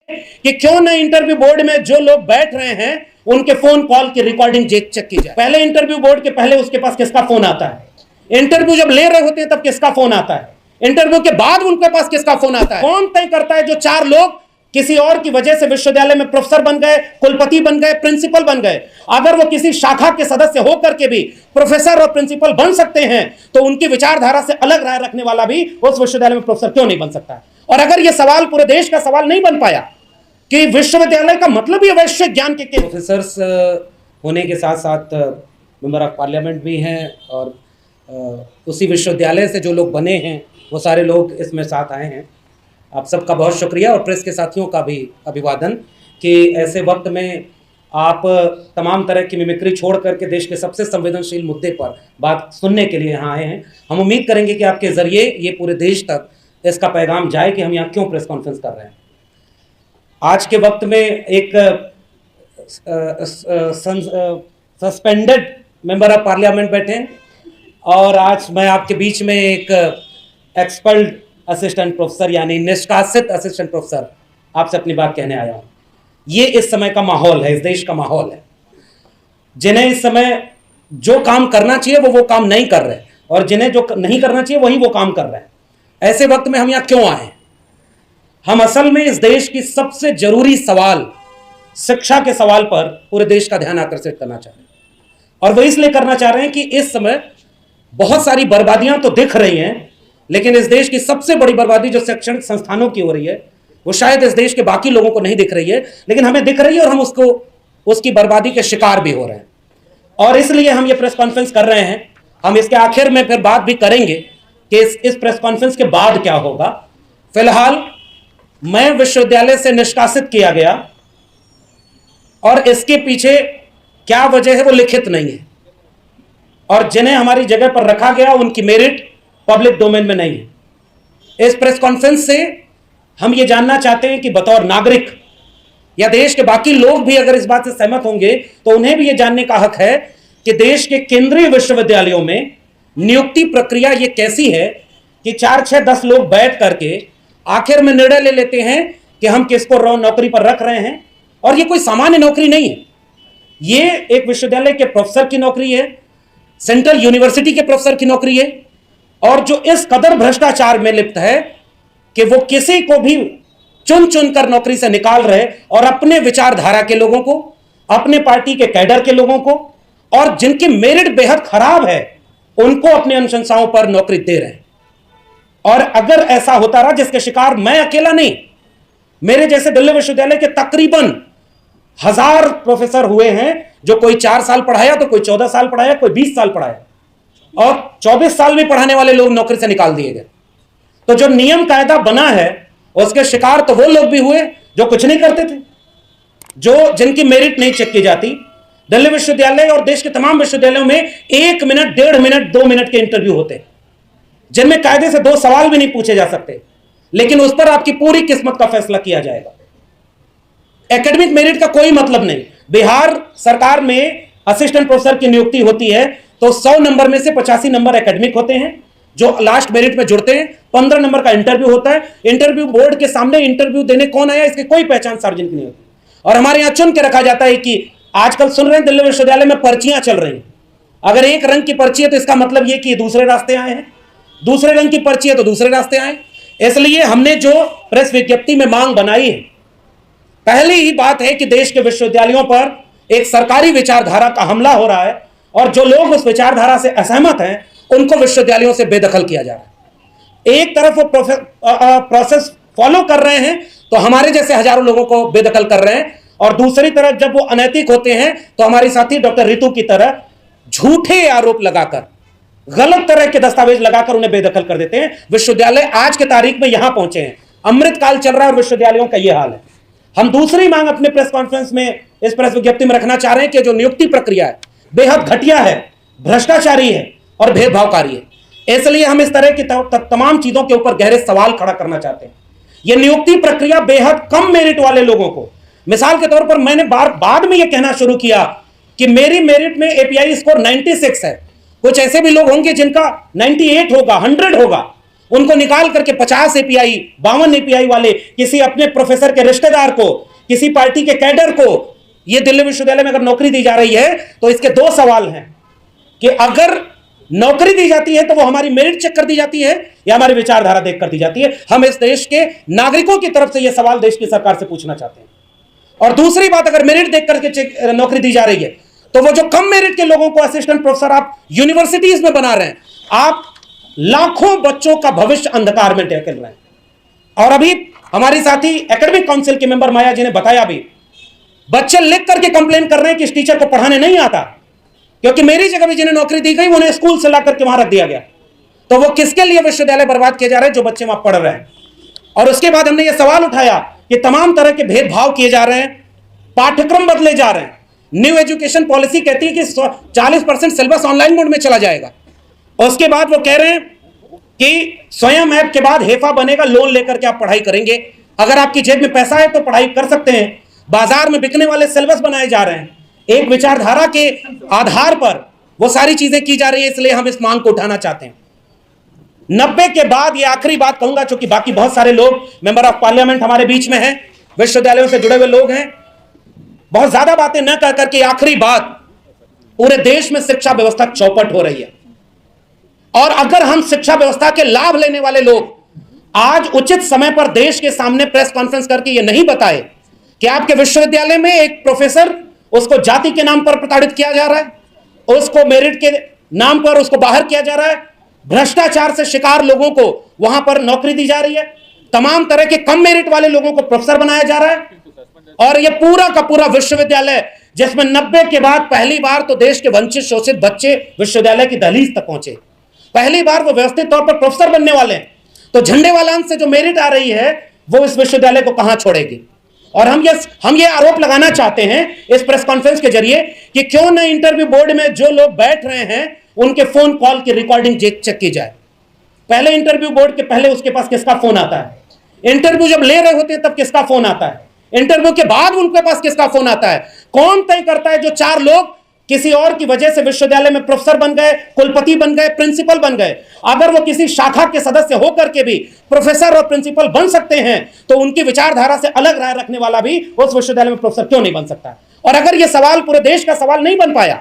कि क्यों न इंटरव्यू बोर्ड में जो लोग बैठ रहे हैं उनके फोन कॉल की रिकॉर्डिंग चेक की जाए। पहले इंटरव्यू बोर्ड के पहले उसके पास किसका फोन आता है, इंटरव्यू जब ले रहे होते हैं तब किसका फोन आता है, इंटरव्यू के बाद उनके पास किसका फोन आता है। कौन तय करता है जो 4 लोग किसी और की वजह से विश्वविद्यालय में प्रोफेसर बन गए, कुलपति बन गए, प्रिंसिपल बन गए, अगर वो किसी शाखा के सदस्य होकर के भी प्रोफेसर और प्रिंसिपल बन सकते हैं तो उनकी विचारधारा से अलग राय रखने वाला भी उस विश्वविद्यालय में प्रोफेसर क्यों नहीं बन सकता। और अगर यह सवाल पूरे देश का सवाल नहीं बन पाया कि विश्वविद्यालय का मतलब ही वैश्विक ज्ञान के प्रोफेसर्स होने के साथ साथ मेंबर ऑफ पार्लियामेंट भी हैं और उसी विश्वविद्यालय से जो लोग बने हैं वो सारे लोग इसमें साथ आए हैं। आप सबका बहुत शुक्रिया और प्रेस के साथियों का भी अभिवादन कि ऐसे वक्त में आप तमाम तरह की मिमिक्री छोड़ करके देश के सबसे संवेदनशील मुद्दे पर बात सुनने के लिए यहाँ आए हैं। हम उम्मीद करेंगे कि आपके ज़रिए ये पूरे देश तक इसका पैगाम जाए कि हम यहाँ क्यों प्रेस कॉन्फ्रेंस कर रहे हैं। आज के वक्त में एक सस्पेंडेड मेंबर ऑफ पार्लियामेंट बैठे हैं और आज मैं आपके बीच में एक एक्सपर्ड असिस्टेंट प्रोफेसर यानी निष्कासित असिस्टेंट प्रोफेसर आपसे अपनी बात कहने आया हूँ। ये इस समय का माहौल है, इस देश का माहौल है। जिन्हें इस समय जो काम करना चाहिए वो काम नहीं कर रहे और जिन्हें जो नहीं करना चाहिए वही वो काम कर रहे हैं। ऐसे वक्त में हम यहाँ क्यों आए हैं? हम असल में इस देश की सबसे जरूरी सवाल शिक्षा के सवाल पर पूरे देश का ध्यान आकर्षित करना चाह रहे हैं और वो इसलिए करना चाह रहे हैं कि इस समय बहुत सारी बर्बादियां तो दिख रही हैं, लेकिन इस देश की सबसे बड़ी बर्बादी जो शैक्षणिक संस्थानों की हो रही है वो शायद इस देश के बाकी लोगों को नहीं दिख रही है, लेकिन हमें दिख रही है और हम उसकी बर्बादी के शिकार भी हो रहे हैं। और इसलिए हम ये प्रेस कॉन्फ्रेंस कर रहे हैं। हम इसके आखिर में फिर बात भी करेंगे कि इस प्रेस कॉन्फ्रेंस के बाद क्या होगा। फिलहाल मैं विश्वविद्यालय से निष्कासित किया गया और इसके पीछे क्या वजह है वो लिखित नहीं है और जिन्हें हमारी जगह पर रखा गया उनकी मेरिट पब्लिक डोमेन में नहीं है। इस प्रेस कॉन्फ्रेंस से हम ये जानना चाहते हैं कि बतौर नागरिक या देश के बाकी लोग भी अगर इस बात से सहमत होंगे तो उन्हें भी ये जानने का हक है कि देश के केंद्रीय विश्वविद्यालयों में नियुक्ति प्रक्रिया ये कैसी है कि 4, 6, 10 लोग बैठ करके आखिर में निर्णय ले लेते हैं कि हम किसको नौकरी पर रख रहे हैं। और ये कोई सामान्य नौकरी नहीं है, ये एक विश्वविद्यालय के प्रोफेसर की नौकरी है, सेंट्रल यूनिवर्सिटी के प्रोफेसर की नौकरी है और जो इस कदर भ्रष्टाचार में लिप्त है कि वो किसी को भी चुन चुन कर नौकरी से निकाल रहे और अपने विचारधारा के लोगों को, अपने पार्टी के कैडर के लोगों को और जिनकी मेरिट बेहद खराब है उनको अपने अनुशंसाओं पर नौकरी दे रहे हैं। और अगर ऐसा होता रहा, जिसके शिकार मैं अकेला नहीं, मेरे जैसे दिल्ली विश्वविद्यालय के तकरीबन 1000 प्रोफेसर हुए हैं, जो कोई 4 साल पढ़ाया तो कोई 14 साल पढ़ाया, कोई 20 साल पढ़ाया और 24 साल भी पढ़ाने वाले लोग नौकरी से निकाल दिए गए। तो जो नियम कायदा बना है उसके शिकार तो वो लोग भी हुए जो कुछ नहीं करते थे, जिनकी मेरिट नहीं चेक की जाती। दिल्ली विश्वविद्यालय और देश के तमाम विश्वविद्यालयों में 1 मिनट, 1.5 मिनट, 2 मिनट के इंटरव्यू होते हैं जिनमें कायदे से 2 सवाल भी नहीं पूछे जा सकते, लेकिन उस पर आपकी पूरी किस्मत का फैसला किया जाएगा। एकेडमिक मेरिट का कोई मतलब नहीं। बिहार सरकार में असिस्टेंट प्रोफेसर की नियुक्ति होती है तो 100 नंबर में से 85 नंबर एकेडमिक होते हैं जो लास्ट मेरिट में जुड़ते हैं। 15 नंबर का इंटरव्यू होता है। इंटरव्यू बोर्ड के सामने इंटरव्यू देने कौन आया इसकी कोई पहचान सार्वजनिक नहीं होती और हमारे यहां चुन के रखा जाता है कि आजकल सुन रहे हैं दिल्ली विश्वविद्यालय में पर्चियां चल रही हैं। अगर एक रंग की पर्ची है तो इसका मतलब यह कि दूसरे रास्ते आए हैं, दूसरे रंग की पर्ची है तो दूसरे रास्ते आए। इसलिए हमने जो प्रेस विज्ञप्ति में मांग बनाई है, पहली ही बात है कि देश के विश्वविद्यालयों पर एक सरकारी विचारधारा का हमला हो रहा है और जो लोग उस विचारधारा से असहमत हैं उनको विश्वविद्यालयों से बेदखल किया जा रहा है। एक तरफ वो प्रोसेस फॉलो कर रहे हैं तो हमारे जैसे हजारों लोगों को बेदखल कर रहे हैं और दूसरी तरफ जब वो अनैतिक होते हैं तो हमारी साथी डॉक्टर रितु की तरह झूठे आरोप लगाकर, गलत तरह के दस्तावेज लगाकर उन्हें बेदखल कर देते हैं। विश्वविद्यालय आज के तारीख में यहां पहुंचे हैं, अमृतकाल चल रहा है और विश्वविद्यालयों का यह हाल है। हम दूसरी मांग अपने प्रेस कॉन्फ्रेंस में इस प्रेस विज्ञप्ति में रखना चाह रहे हैं कि जो नियुक्ति प्रक्रिया है बेहद घटिया है, भ्रष्टाचारी है और भेदभावकारी है। इसलिए हम इस तरह की तमाम चीजों के ऊपर गहरे सवाल खड़ा करना चाहते हैं। यह नियुक्ति प्रक्रिया बेहद कम मेरिट वाले लोगों को, मिसाल के तौर पर मैंने बाद में यह कहना शुरू किया कि मेरी मेरिट में एपीआई स्कोर 96 है। कुछ ऐसे भी लोग होंगे जिनका 98 होगा, 100 होगा, उनको निकाल करके 50 एपीआई 52 एपीआई वाले किसी अपने प्रोफेसर के रिश्तेदार को, किसी पार्टी के कैडर को यह दिल्ली विश्वविद्यालय में अगर नौकरी दी जा रही है तो इसके दो सवाल हैं कि अगर नौकरी दी जाती है तो वो हमारी मेरिट चेक कर दी जाती है या हमारी विचारधारा देख कर दी जाती है। हम इस देश के नागरिकों की तरफ से यह सवाल देश की सरकार से पूछना चाहते हैं। और दूसरी बात, अगर मेरिट देख करके नौकरी दी जा रही है तो वो जो कम मेरिट के लोगों को असिस्टेंट प्रोफेसर आप यूनिवर्सिटीज में बना रहे हैं, आप लाखों बच्चों का भविष्य अंधकार में ढकेल रहे हैं। और अभी हमारी साथी एकेडमिक काउंसिल के मेंबर माया जी ने बताया भी, बच्चे लिख करके कंप्लेन कर रहे हैं कि इस टीचर को पढ़ाने नहीं आता, क्योंकि मेरी जगह भी जिन्हें नौकरी दी गई उन्हें स्कूल से ला करके वहां रख दिया गया। तो वो किसके लिए विश्वविद्यालय बर्बाद किए जा रहे हैं? जो बच्चे वहां पढ़ रहे हैं। और उसके बाद हमने यह सवाल उठाया कि तमाम तरह के भेदभाव किए जा रहे हैं, पाठ्यक्रम बदले जा रहे हैं। न्यू एजुकेशन पॉलिसी कहती है कि 40% सिलेबस ऑनलाइन मोड में चला जाएगा। और उसके बाद वो कह रहे हैं कि स्वयं ऐप के बाद हेफा बनेगा, लोन लेकर के आप पढ़ाई करेंगे। अगर आपकी जेब में पैसा है तो पढ़ाई कर सकते हैं। बाजार में बिकने वाले सिलेबस बनाए जा रहे हैं, एक विचारधारा के आधार पर वो सारी चीजें की जा रही है। इसलिए हम इस मांग को उठाना चाहते हैं। 90 के बाद ये आखिरी बात कहूंगा, चूंकि बाकी बहुत सारे लोग मेंबर ऑफ पार्लियामेंट हमारे बीच में हैं, विश्वविद्यालयों से जुड़े हुए लोग हैं। बहुत ज्यादा बातें न कह करके आखिरी बात, पूरे देश में शिक्षा व्यवस्था चौपट हो रही है। और अगर हम शिक्षा व्यवस्था के लाभ लेने वाले लोग आज उचित समय पर देश के सामने प्रेस कॉन्फ्रेंस करके ये नहीं बताए कि आपके विश्वविद्यालय में एक प्रोफेसर, उसको जाति के नाम पर प्रताड़ित किया जा रहा है, उसको मेरिट के नाम पर उसको बाहर किया जा रहा है, भ्रष्टाचार से शिकार लोगों को वहां पर नौकरी दी जा रही है, तमाम तरह के कम मेरिट वाले लोगों को प्रोफेसर बनाया जा रहा है। और यह पूरा का पूरा विश्वविद्यालय जिसमें 90 के बाद पहली बार तो देश के वंचित शोषित बच्चे विश्वविद्यालय की दहलीज तक पहुंचे, पहली बार वो व्यवस्थित तौर पर प्रोफेसर बनने वाले हैं। तो झंडेवालान से जो मेरिट आ रही है वो इस विश्वविद्यालय को कहां छोड़ेगी? और हम ये आरोप लगाना चाहते हैं इस प्रेस कॉन्फ्रेंस के जरिए कि क्यों न इंटरव्यू बोर्ड में जो लोग बैठ रहे हैं उनके फोन कॉल की रिकॉर्डिंग चेक की जाए। पहले इंटरव्यू बोर्ड के पहले उसके पास किसका फोन आता है? इंटरव्यू जब ले रहे होते हैं तब किसका फोन आता है? इंटरव्यू के बाद उनके पास किसका फोन आता है? कौन तय करता है? जो 4 लोग किसी और की वजह से विश्वविद्यालय में प्रोफेसर बन गए, कुलपति बन गए, प्रिंसिपल बन गए, अगर वो किसी शाखा के सदस्य होकर के भी प्रोफेसर और प्रिंसिपल बन सकते हैं तो उनकी विचारधारा से अलग राय रखने वाला भी उस विश्वविद्यालय में प्रोफेसर क्यों नहीं बन सकता? और अगर यह सवाल पूरे देश का सवाल नहीं बन पाया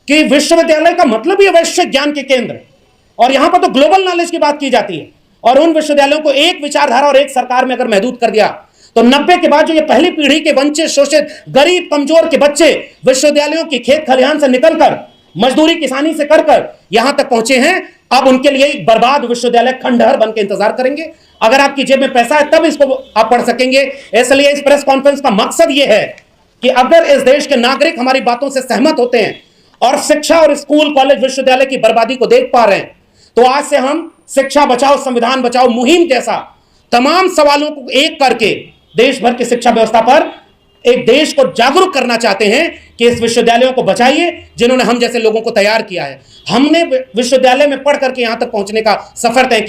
कि विश्वविद्यालय का मतलब ही वैश्विक ज्ञान के केंद्र, और यहां पर तो ग्लोबल नॉलेज की बात की जाती है, और उन विश्वविद्यालयों को एक विचारधारा और एक सरकार में अगर महदूद कर दिया तो 90 के बाद जो ये पहली पीढ़ी के वंचित शोषित गरीब कमजोर के बच्चे विश्वविद्यालयों की खेत खलिहान से निकलकर मजदूरी किसानी से कर यहां तक पहुंचे हैं, अब उनके लिए एक बर्बाद विश्वविद्यालय खंडहर बन के इंतजार करेंगे। अगर आपकी जेब में पैसा है तब इसको आप पढ़ सकेंगे। इसलिए इस प्रेस कॉन्फ्रेंस का मकसद यह है कि अगर इस देश के नागरिक हमारी बातों से सहमत होते हैं और शिक्षा और स्कूल कॉलेज विश्वविद्यालय की बर्बादी को देख पा रहे हैं, तो आज से हम शिक्षा बचाओ संविधान बचाओ मुहिम जैसा तमाम सवालों को एक करके देश भर की शिक्षा व्यवस्था पर एक देश को जागरूक करना चाहते हैं कि इस विश्वविद्यालयों को बचाइए जिन्होंने हम जैसे लोगों को तैयार किया है। हमने विश्वविद्यालय में पढ़ करके यहां तक पहुंचने का सफर तय किया।